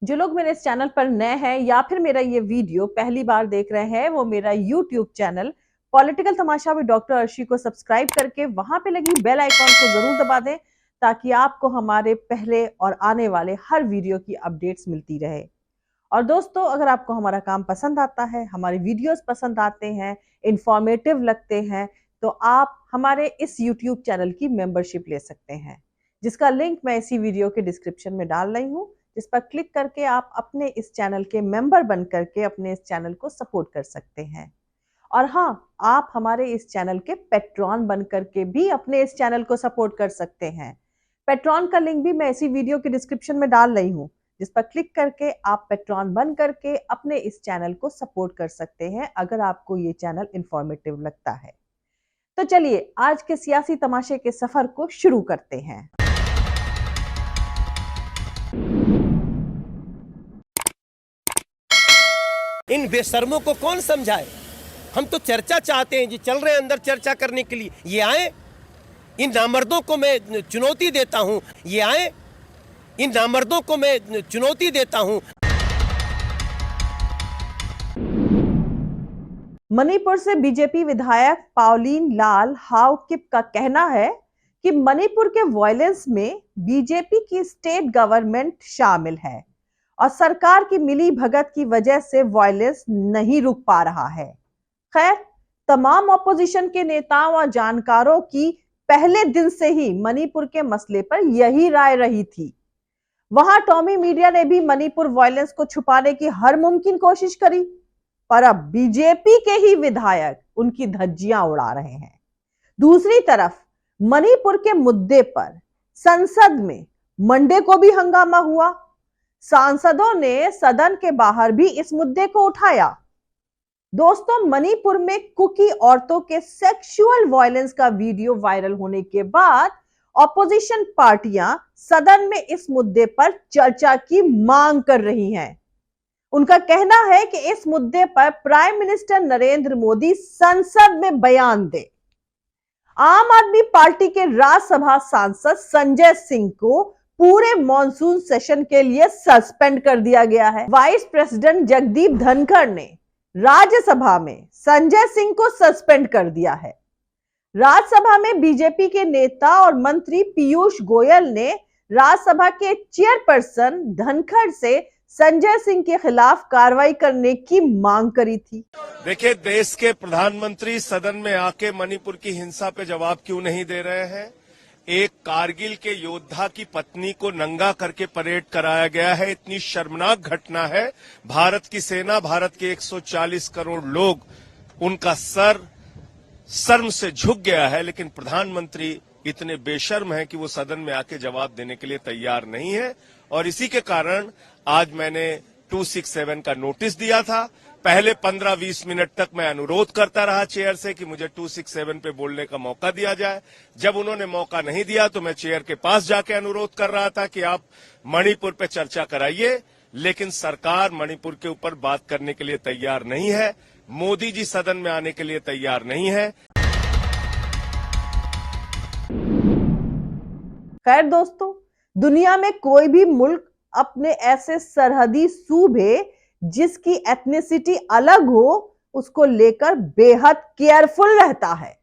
जो लोग मेरे इस चैनल पर नए हैं या फिर मेरा ये वीडियो पहली बार देख रहे हैं, वो मेरा YouTube channel political Tamasha with doctor Arshi को सब्सक्राइब करके वहां पे लगी बेल आइकॉन को जरूर दबा दें, ताकि आपको हमारे पहले और आने वाले हर वीडियो की अपडेट्स मिलती रहे। और दोस्तों, अगर आपको हमारा काम पसंद आता है, हमारे वीडियोस पसंद आते हैं, इंफॉर्मेटिव लगते हैं, तो आप हमारे इस यूट्यूब चैनल की मेंबरशिप ले सकते हैं, जिसका लिंक मैं इसी वीडियो के डिस्क्रिप्शन में डाल रही हूँ, जिस पर क्लिक करके आप अपने इस चैनल के मेंबर बन करके अपने इस चैनल को सपोर्ट कर सकते हैं। और हाँ, आप हमारे इस चैनल के पेट्रॉन बन करके भी अपने इस चैनल को सपोर्ट कर सकते हैं। पेट्रॉन का लिंक भी मैं इसी वीडियो के डिस्क्रिप्शन में डाल रही हूँ, जिस पर क्लिक करके आप पेट्रॉन बन करके अपने इस चैनल को सपोर्ट कर सकते हैं, अगर आपको ये चैनल इंफॉर्मेटिव लगता है। तो चलिए आज के सियासी तमाशे के सफर को शुरू करते हैं। इन बेशर्मों को कौन समझाए? हम तो चर्चा चाहते हैं जी, चल रहे हैं अंदर चर्चा करने के लिए। ये आए, इन नामर्दों को मैं चुनौती देता हूं। ये आए, इन नामर्दों को मैं चुनौती देता हूं। मणिपुर से बीजेपी विधायक पावलीन लाल हाओकिप का कहना है कि मणिपुर के वायलेंस में बीजेपी की स्टेट गवर्नमेंट शामिल है और सरकार की मिली भगत की वजह से वायलेंस नहीं रुक पा रहा है। खैर, तमाम ऑपोजिशन के नेताओं और जानकारों की पहले दिन से ही मणिपुर के मसले पर यही राय रही थी। वहां टॉमी मीडिया ने भी मणिपुर वायलेंस को छुपाने की हर मुमकिन कोशिश करी, पर अब बीजेपी के ही विधायक उनकी धज्जियां उड़ा रहे हैं। दूसरी तरफ मणिपुर के मुद्दे पर संसद में मंडे को भी हंगामा हुआ। सांसदों ने सदन के बाहर भी इस मुद्दे को उठाया। दोस्तों, मणिपुर में कुकी औरतों के सेक्सुअल वायलेंस का वीडियो वायरल होने के बाद ऑपोजिशन पार्टियां सदन में इस मुद्दे पर चर्चा की मांग कर रही हैं। उनका कहना है कि इस मुद्दे पर प्राइम मिनिस्टर नरेंद्र मोदी संसद में बयान दे। आम आदमी पार्टी के राज्यसभा सांसद संजय सिंह को पूरे मॉनसून सेशन के लिए सस्पेंड कर दिया गया है। वाइस प्रेसिडेंट जगदीप धनखड़ ने राज्यसभा में संजय सिंह को सस्पेंड कर दिया है। राज्यसभा में बीजेपी के नेता और मंत्री पीयूष गोयल ने राज्यसभा के चेयरपर्सन धनखड़ से संजय सिंह के खिलाफ कार्रवाई करने की मांग करी थी। देखिए, देश के प्रधानमंत्री सदन में आके मणिपुर की हिंसा पे जवाब क्यों नहीं दे रहे हैं? एक कारगिल के योद्धा की पत्नी को नंगा करके परेड कराया गया है। इतनी शर्मनाक घटना है। भारत की सेना, भारत के 140 करोड़ लोग, उनका सर शर्म से झुक गया है, लेकिन प्रधानमंत्री इतने बेशर्म हैं कि वो सदन में आके जवाब देने के लिए तैयार नहीं है। और इसी के कारण आज मैंने 267 का नोटिस दिया था। पहले 15-20 मिनट तक मैं अनुरोध करता रहा चेयर से कि मुझे 267 पे बोलने का मौका दिया जाए। जब उन्होंने मौका नहीं दिया तो मैं चेयर के पास जाके अनुरोध कर रहा था कि आप मणिपुर पे चर्चा कराइए, लेकिन सरकार मणिपुर के ऊपर बात करने के लिए तैयार नहीं है। मोदी जी सदन में आने के लिए तैयार नहीं है। खैर दोस्तों, दुनिया में कोई भी मुल्क अपने ऐसे सरहदी सूबे जिसकी एथनिसिटी अलग हो, उसको लेकर बेहद केयरफुल रहता है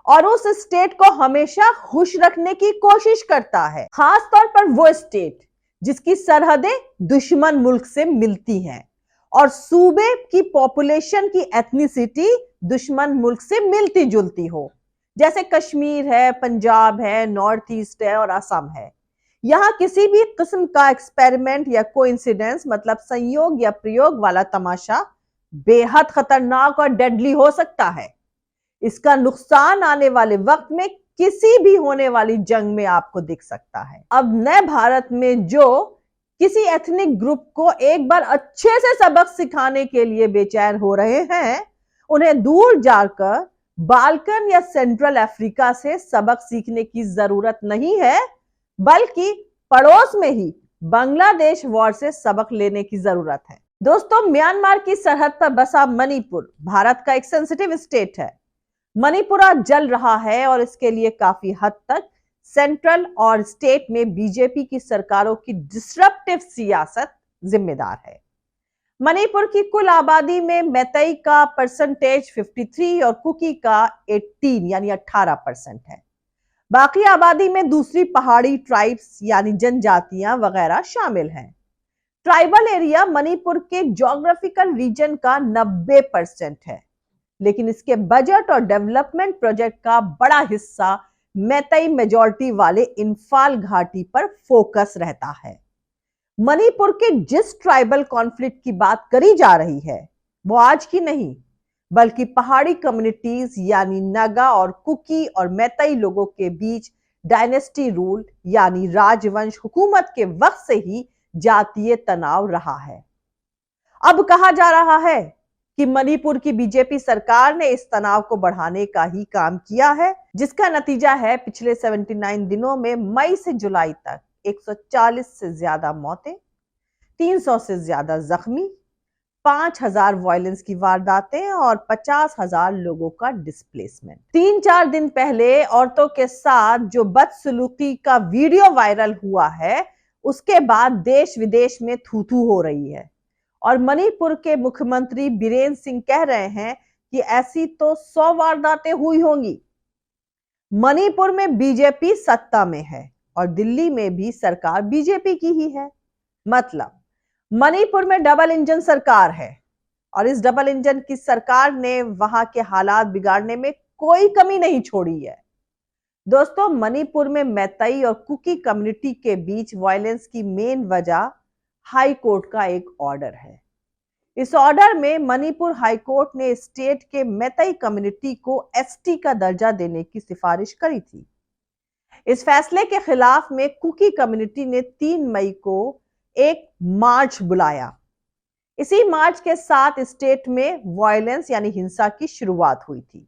और उस स्टेट को हमेशा खुश रखने की कोशिश करता है। खास तौर पर वो स्टेट जिसकी सरहदें दुश्मन मुल्क से मिलती हैं और सूबे की पॉपुलेशन की एथनिसिटी दुश्मन मुल्क से मिलती जुलती हो, जैसे कश्मीर है, पंजाब है, नॉर्थ ईस्ट है और असम है। यहां किसी भी किस्म का एक्सपेरिमेंट या कोइंसिडेंस, मतलब संयोग या प्रयोग वाला तमाशा बेहद खतरनाक और डेडली हो सकता है। इसका नुकसान आने वाले वक्त में किसी भी होने वाली जंग में आपको दिख सकता है। अब नए भारत में जो किसी एथनिक ग्रुप को एक बार अच्छे से सबक सिखाने के लिए बेचैन हो रहे हैं, उन्हें दूर जाकर बाल्कन या सेंट्रल अफ्रीका से सबक सीखने की जरूरत नहीं है, बल्कि पड़ोस में ही बांग्लादेश वॉर से सबक लेने की जरूरत है। दोस्तों, म्यांमार की सरहद पर बसा मणिपुर भारत का एक सेंसिटिव स्टेट है। मणिपुर आज जल रहा है और इसके लिए काफी हद तक सेंट्रल और स्टेट में बीजेपी की सरकारों की डिसरप्टिव सियासत जिम्मेदार है। मणिपुर की कुल आबादी में मैतेई का परसेंटेज 53 और कुकी का 18 यानी 18% है। बाकी आबादी में दूसरी पहाड़ी ट्राइब्स यानी जनजातियां वगैरह शामिल हैं। ट्राइबल एरिया मणिपुर के ज्योग्राफिकल रीजन का 90% है, लेकिन इसके बजट और डेवलपमेंट प्रोजेक्ट का बड़ा हिस्सा मैतेई मेजॉरिटी वाले इंफाल घाटी पर फोकस रहता है। मणिपुर के जिस ट्राइबल कॉन्फ्लिक्ट की बात करी जा रही है वो आज की नहीं, बल्कि पहाड़ी कम्युनिटीज यानी नागा और कुकी और मैतेई लोगों के बीच डायनेस्टी रूल यानी राजवंश हुकूमत के वक्त से ही जातीय तनाव रहा है। अब कहा जा रहा है कि मणिपुर की बीजेपी सरकार ने इस तनाव को बढ़ाने का ही काम किया है, जिसका नतीजा है पिछले 79 दिनों में मई से जुलाई तक 140 से ज्यादा मौतें, 300 से ज्यादा जख्मी, 5000 वायलेंस की वारदातें और 50,000 लोगों का डिस्प्लेसमेंट। 3-4 दिन पहले औरतों के साथ जो बदसलूकी का वीडियो वायरल हुआ है, उसके बाद देश विदेश में थू थू हो रही है और मणिपुर के मुख्यमंत्री बीरेन्द्र सिंह कह रहे हैं कि ऐसी तो 100 वारदातें हुई होंगी। मणिपुर में बीजेपी सत्ता में है और दिल्ली में भी सरकार बीजेपी की ही है। मतलब मणिपुर में डबल इंजन सरकार है और इस डबल इंजन की सरकार ने वहां के हालात बिगाड़ने में कोई कमी नहीं छोड़ी है। दोस्तों, मणिपुर में मैतेई और कुकी कम्युनिटी के बीच वायलेंस की मेन वजह हाई कोर्ट का एक ऑर्डर है। इस ऑर्डर में मणिपुर हाई कोर्ट ने स्टेट के मैतेई कम्युनिटी को एसटी का दर्जा देने की सिफारिश करी थी। इस फैसले के खिलाफ में कुकी कम्युनिटी ने 3 मई को एक मार्च बुलाया। इसी मार्च के साथ स्टेट में वायलेंस यानी हिंसा की शुरुआत हुई थी।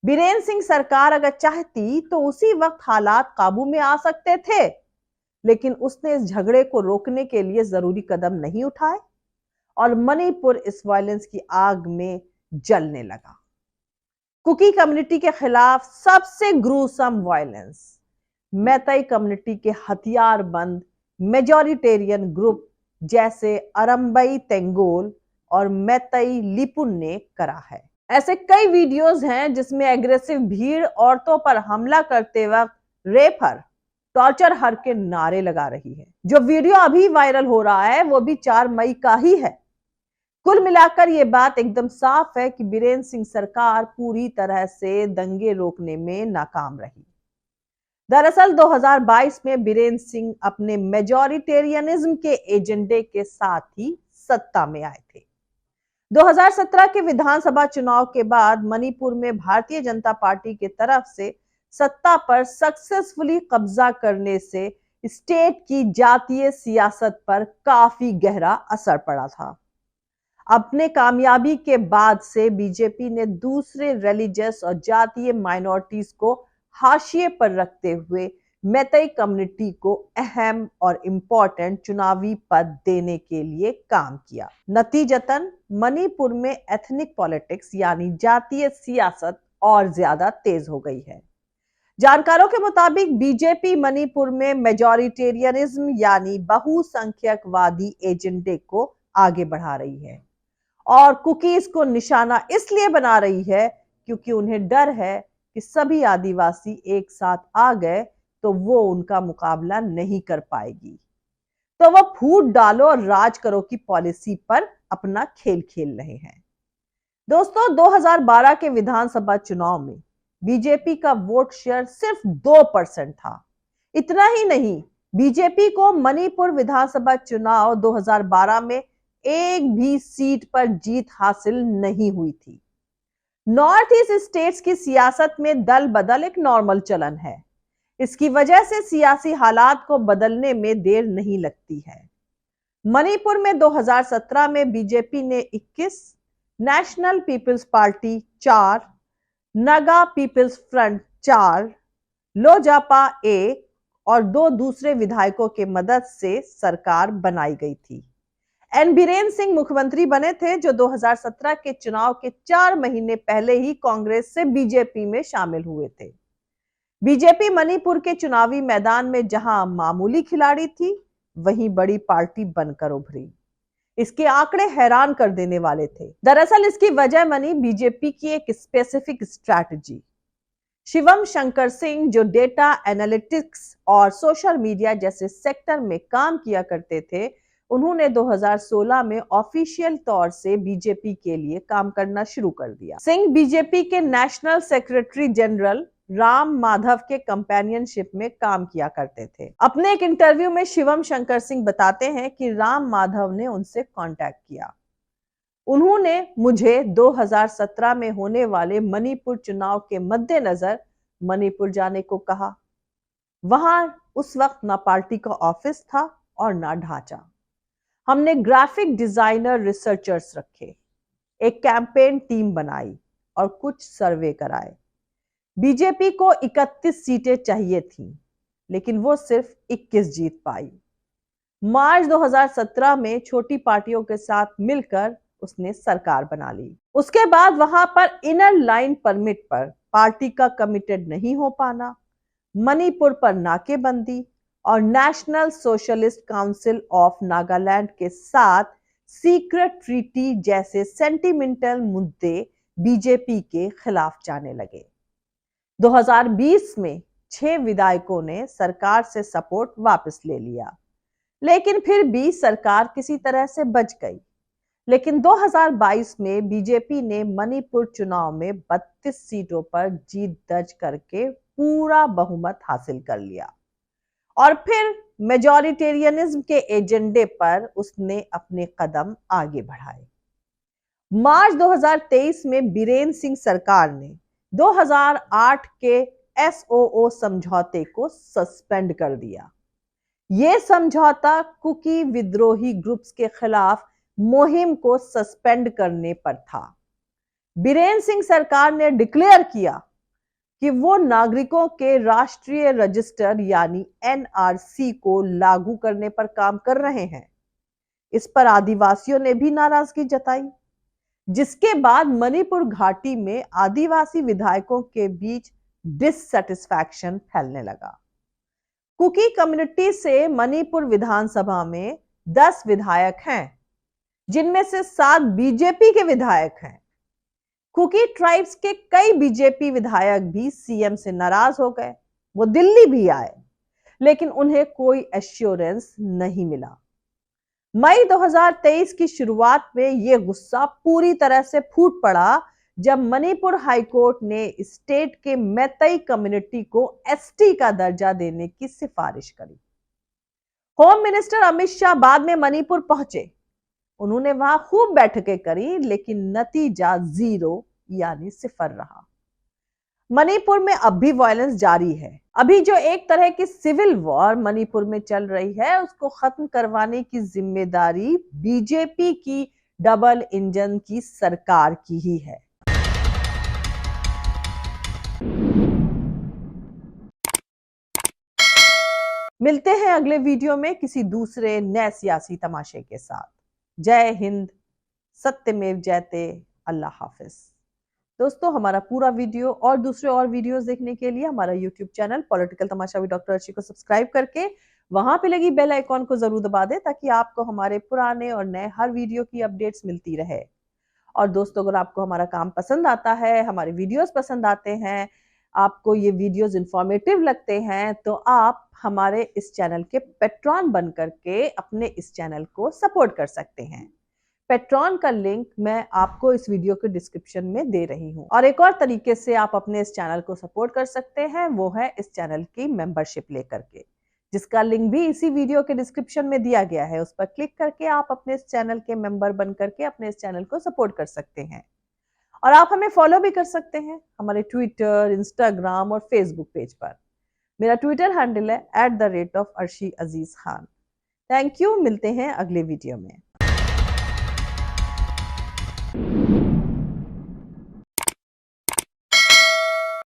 बीरेन्द्र सिंह सरकार अगर चाहती तो उसी वक्त हालात काबू में आ सकते थे, लेकिन उसने इस झगड़े को रोकने के लिए जरूरी कदम नहीं उठाए और मणिपुर इस वायलेंस की आग में जलने लगा। कुकी कम्युनिटी के खिलाफ सबसे ग्रूसम वायलेंस मैतेई कम्युनिटी के हथियारबंद मेजॉरिटेरियन ग्रुप जैसे अरम्बई तेंगोल और मैतेई लिपुन ने करा है। ऐसे कई वीडियोस हैं जिसमें एग्रेसिव भीड़ औरतों पर हमला करते वक्त रेप हर, टॉर्चर हर के नारे लगा रही है। जो वीडियो अभी वायरल हो रहा है वो भी 4 मई का ही है। कुल मिलाकर ये बात एकदम साफ है कि बीरेन्द्र सिंह सरकार पूरी तरह से दंगे रोकने में नाकाम रही। दरअसल 2022 में बीरेन्द्र सिंह अपने मेजॉरिटेरियनिज्म के एजेंडे के साथ ही सत्ता में आए थे। 2017 के विधानसभा चुनाव के बाद मणिपुर में भारतीय जनता पार्टी की तरफ से सत्ता पर सक्सेसफुली कब्जा करने से स्टेट की जातीय सियासत पर काफी गहरा असर पड़ा था। अपने कामयाबी के बाद से बीजेपी ने दूसरे रिलीजियस और जातीय माइनॉरिटीज को हाशिए पर रखते हुए मैतेई कम्युनिटी को अहम और इंपॉर्टेंट चुनावी पद देने के लिए काम किया। नतीजतन मणिपुर में एथनिक पॉलिटिक्स यानी जातीय सियासत और ज्यादा तेज हो गई है। जानकारों के मुताबिक बीजेपी मणिपुर में मेजॉरिटेरियनिज्म यानी बहुसंख्यकवादी एजेंडे को आगे बढ़ा रही है और कुकीज को निशाना इसलिए बना रही है क्योंकि उन्हें डर है कि सभी आदिवासी एक साथ आ गए तो वो उनका मुकाबला नहीं कर पाएगी, तो वो फूट डालो और राज करो की पॉलिसी पर अपना खेल खेल रहे हैं। दोस्तों, 2012 के विधानसभा चुनाव में बीजेपी का वोट शेयर सिर्फ 2% था। इतना ही नहीं, बीजेपी को मणिपुर विधानसभा चुनाव 2012 में एक भी सीट पर जीत हासिल नहीं हुई थी। नॉर्थ ईस्ट स्टेट्स की सियासत में दल बदल एक नॉर्मल चलन है। इसकी वजह से सियासी हालात को बदलने में देर नहीं लगती है। मणिपुर में 2017 में बीजेपी ने 21, National People's Party 4, Naga People's Front 4, Lojpa 1 और 2 दूसरे विधायकों के मदद से सरकार बनाई गई थी। एन बीरेन्द्र सिंह मुख्यमंत्री बने थे, जो 2017 के चुनाव के 4 महीने पहले ही कांग्रेस से बीजेपी में शामिल हुए थे। बीजेपी मणिपुर के चुनावी मैदान में जहां मामूली खिलाड़ी थी, वहीं बड़ी पार्टी बनकर उभरी। इसके आंकड़े हैरान कर देने वाले थे। दरअसल इसकी वजह बनी बीजेपी की एक स्पेसिफिक स्ट्रैटेजी। शिवम शंकर सिंह, जो डेटा एनालिटिक्स और सोशल मीडिया जैसे सेक्टर में काम किया करते थे, उन्होंने 2016 में ऑफिशियल तौर से बीजेपी के लिए काम करना शुरू कर दिया। सिंह बीजेपी के national secretary general Ram Madhav के कंपेनियनशिप में काम किया करते थे। अपने एक इंटरव्यू में शिवम शंकर सिंह बताते हैं कि राम माधव ने उनसे कांटेक्ट किया। उन्होंने मुझे 2017 में होने वाले मणिपुर चुनाव के मद्देनजर मणिपुर जाने को कहा। वहां उस वक्त ना पार्टी का ऑफिस था और ना ढांचा। हमने ग्राफिक डिजाइनर, रिसर्चर्स रखे, एक कैंपेन टीम बनाई और कुछ सर्वे कराए। बीजेपी को 31 सीटें चाहिए थीं, लेकिन वो सिर्फ 21 जीत पाई। मार्च 2017 में छोटी पार्टियों के साथ मिलकर उसने सरकार बना ली। उसके बाद वहां पर इनर लाइन परमिट पर पार्टी का कमिटेड नहीं हो पाना, मणिपुर पर नाकेबंदी और national socialist council of Nagaland के साथ सीक्रेट ट्रीटी जैसे सेंटिमेंटल मुद्दे बीजेपी के खिलाफ जाने लगे। 2020 में 6 विधायकों ने सरकार से सपोर्ट वापस ले लिया, लेकिन फिर भी सरकार किसी तरह से बच गई। लेकिन 2022 में बीजेपी ने मणिपुर चुनाव में 32 सीटों पर जीत दर्ज करके पूरा बहुमत हासिल कर लिया और फिर मेजॉरिटेरियनिज्म के एजेंडे पर उसने अपने कदम आगे बढ़ाए। मार्च 2023 में बीरेन सिंह सरकार ने 2008 के एसओओ समझौते को सस्पेंड कर दिया। यह समझौता कुकी विद्रोही ग्रुप्स के खिलाफ मुहिम को सस्पेंड करने पर था। बीरेन सिंह सरकार ने डिक्लेयर किया कि वो नागरिकों के राष्ट्रीय रजिस्टर यानी एनआरसी को लागू करने पर काम कर रहे हैं। इस पर आदिवासियों ने भी नाराजगी जताई, जिसके बाद मणिपुर घाटी में आदिवासी विधायकों के बीच डिससैटिस्फैक्शन फैलने लगा। कुकी कम्युनिटी से मणिपुर विधानसभा में 10 विधायक हैं, जिनमें से 7 बीजेपी के विधायक हैं। कुकी ट्राइब्स के कई बीजेपी विधायक भी सीएम से नाराज हो गए। वो दिल्ली भी आए, लेकिन उन्हें कोई एश्योरेंस नहीं मिला। मई 2023 की शुरुआत में यह गुस्सा पूरी तरह से फूट पड़ा जब मणिपुर हाईकोर्ट ने स्टेट के मैतई कम्युनिटी को एसटी का दर्जा देने की सिफारिश करी। होम मिनिस्टर अमित शाह बाद में मणिपुर पहुंचे। उन्होंने वहां खूब बैठकें करी, लेकिन नतीजा 0 यानी 0 रहा। मणिपुर में अब भी वायलेंस जारी है। अभी जो एक तरह की सिविल वॉर मणिपुर में चल रही है, उसको खत्म करवाने की जिम्मेदारी बीजेपी की डबल इंजन की सरकार की ही है। मिलते हैं अगले वीडियो में किसी दूसरे नए सियासी तमाशे के साथ। जय हिंद, सत्यमेव जयते, अल्लाह हाफिज। दोस्तों, हमारा पूरा वीडियो और दूसरे और वीडियोस देखने के लिए हमारा YouTube channel political Tamasha with doctor Arshi को सब्सक्राइब करके वहां पे लगी बेल आइकॉन को जरूर दबा दें, ताकि आपको हमारे पुराने और नए हर वीडियो की अपडेट्स मिलती रहे। और दोस्तों, अगर आपको हमारा काम पसंद आता है, हमारे वीडियोस पसंद आते हैं, आपको ये वीडियोस इंफॉर्मेटिव लगते हैं, तो आप हमारे इस चैनल के पेट्रॉन बन करके अपने इस चैनल को सपोर्ट कर सकते हैं। पेट्रॉन का लिंक मैं आपको इस वीडियो के डिस्क्रिप्शन में दे रही हूँ। और एक और तरीके से आप अपने इस चैनल को सपोर्ट कर सकते हैं, वो है इस चैनल की मेंबरशिप लेकर के, जिसका लिंक भी इसी वीडियो के डिस्क्रिप्शन में दिया गया है। उस पर क्लिक करके आप अपने इस चैनल के मेंबर बन करके अपने इस चैनल को सपोर्ट कर सकते हैं। और आप हमें फॉलो भी कर सकते हैं हमारे ट्विटर, इंस्टाग्राम और फेसबुक पेज पर। मेरा ट्विटर हैंडल है @arshi aziz khan। Thank you. मिलते हैं अगले वीडियो में।